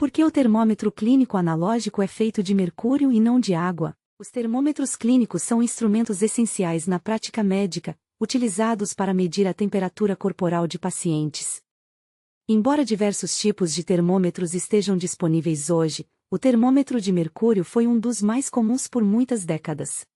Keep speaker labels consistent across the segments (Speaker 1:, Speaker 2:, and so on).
Speaker 1: Por que o termômetro clínico analógico é feito de mercúrio e não de água? Os termômetros clínicos são instrumentos essenciais na prática médica, utilizados para medir a temperatura corporal de pacientes. Embora diversos tipos de termômetros estejam disponíveis hoje, o termômetro de mercúrio foi um dos mais comuns por muitas décadas.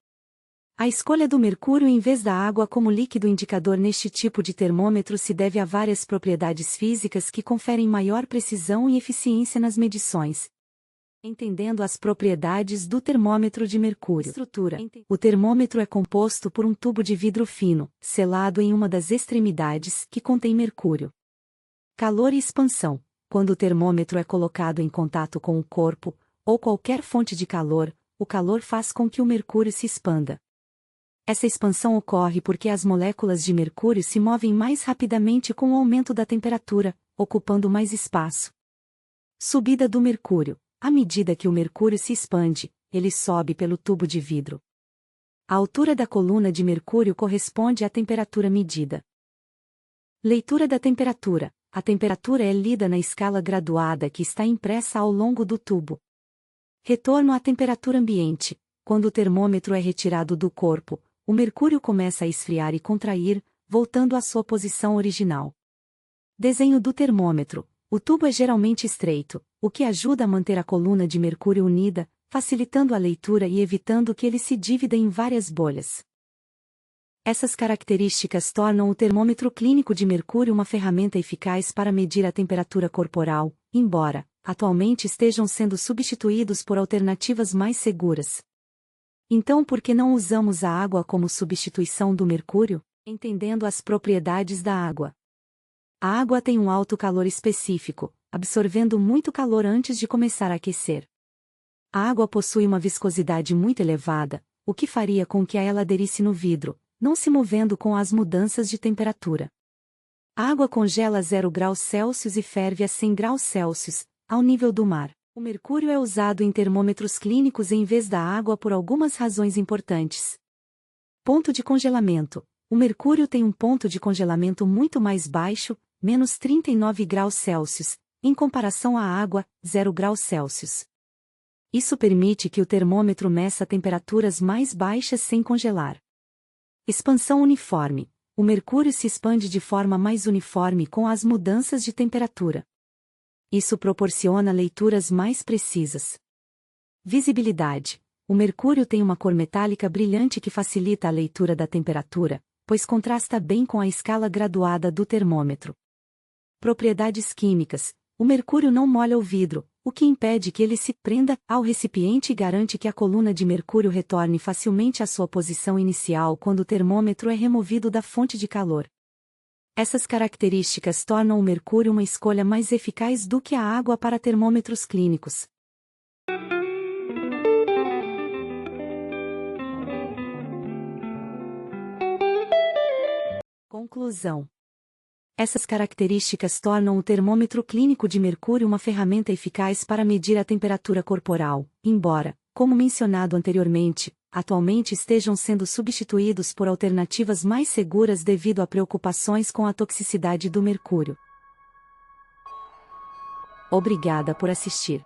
Speaker 1: A escolha do mercúrio em vez da água como líquido indicador neste tipo de termômetro se deve a várias propriedades físicas que conferem maior precisão e eficiência nas medições. Entendendo as propriedades do termômetro de mercúrio. Estrutura. O termômetro é composto por um tubo de vidro fino, selado em uma das extremidades, que contém mercúrio. Calor e expansão. Quando o termômetro é colocado em contato com o corpo, ou qualquer fonte de calor, o calor faz com que o mercúrio se expanda. Essa expansão ocorre porque as moléculas de mercúrio se movem mais rapidamente com o aumento da temperatura, ocupando mais espaço. Subida do mercúrio. À medida que o mercúrio se expande, ele sobe pelo tubo de vidro. A altura da coluna de mercúrio corresponde à temperatura medida. Leitura da temperatura. A temperatura é lida na escala graduada que está impressa ao longo do tubo. Retorno à temperatura ambiente. Quando o termômetro é retirado do corpo, o mercúrio começa a esfriar e contrair, voltando à sua posição original. Desenho do termômetro. O tubo é geralmente estreito, o que ajuda a manter a coluna de mercúrio unida, facilitando a leitura e evitando que ele se divida em várias bolhas. Essas características tornam o termômetro clínico de mercúrio uma ferramenta eficaz para medir a temperatura corporal, embora, atualmente estejam sendo substituídos por alternativas mais seguras. Então, por que não usamos a água como substituição do mercúrio? Entendendo as propriedades da água. A água tem um alto calor específico, absorvendo muito calor antes de começar a aquecer. A água possui uma viscosidade muito elevada, o que faria com que ela aderisse no vidro, não se movendo com as mudanças de temperatura. A água congela a 0 graus Celsius e ferve a 100 graus Celsius, ao nível do mar. O mercúrio é usado em termômetros clínicos em vez da água por algumas razões importantes. Ponto de congelamento. O mercúrio tem um ponto de congelamento muito mais baixo, menos 39 graus Celsius, em comparação à água, 0 graus Celsius. Isso permite que o termômetro meça temperaturas mais baixas sem congelar. Expansão uniforme. O mercúrio se expande de forma mais uniforme com as mudanças de temperatura. Isso proporciona leituras mais precisas. Visibilidade. O mercúrio tem uma cor metálica brilhante que facilita a leitura da temperatura, pois contrasta bem com a escala graduada do termômetro. Propriedades químicas. O mercúrio não molha o vidro, o que impede que ele se prenda ao recipiente e garante que a coluna de mercúrio retorne facilmente à sua posição inicial quando o termômetro é removido da fonte de calor. Essas características tornam o mercúrio uma escolha mais eficaz do que a água para termômetros clínicos. Conclusão. Essas características tornam o termômetro clínico de mercúrio uma ferramenta eficaz para medir a temperatura corporal, embora, como mencionado anteriormente, atualmente estejam sendo substituídos por alternativas mais seguras devido a preocupações com a toxicidade do mercúrio. Obrigada por assistir.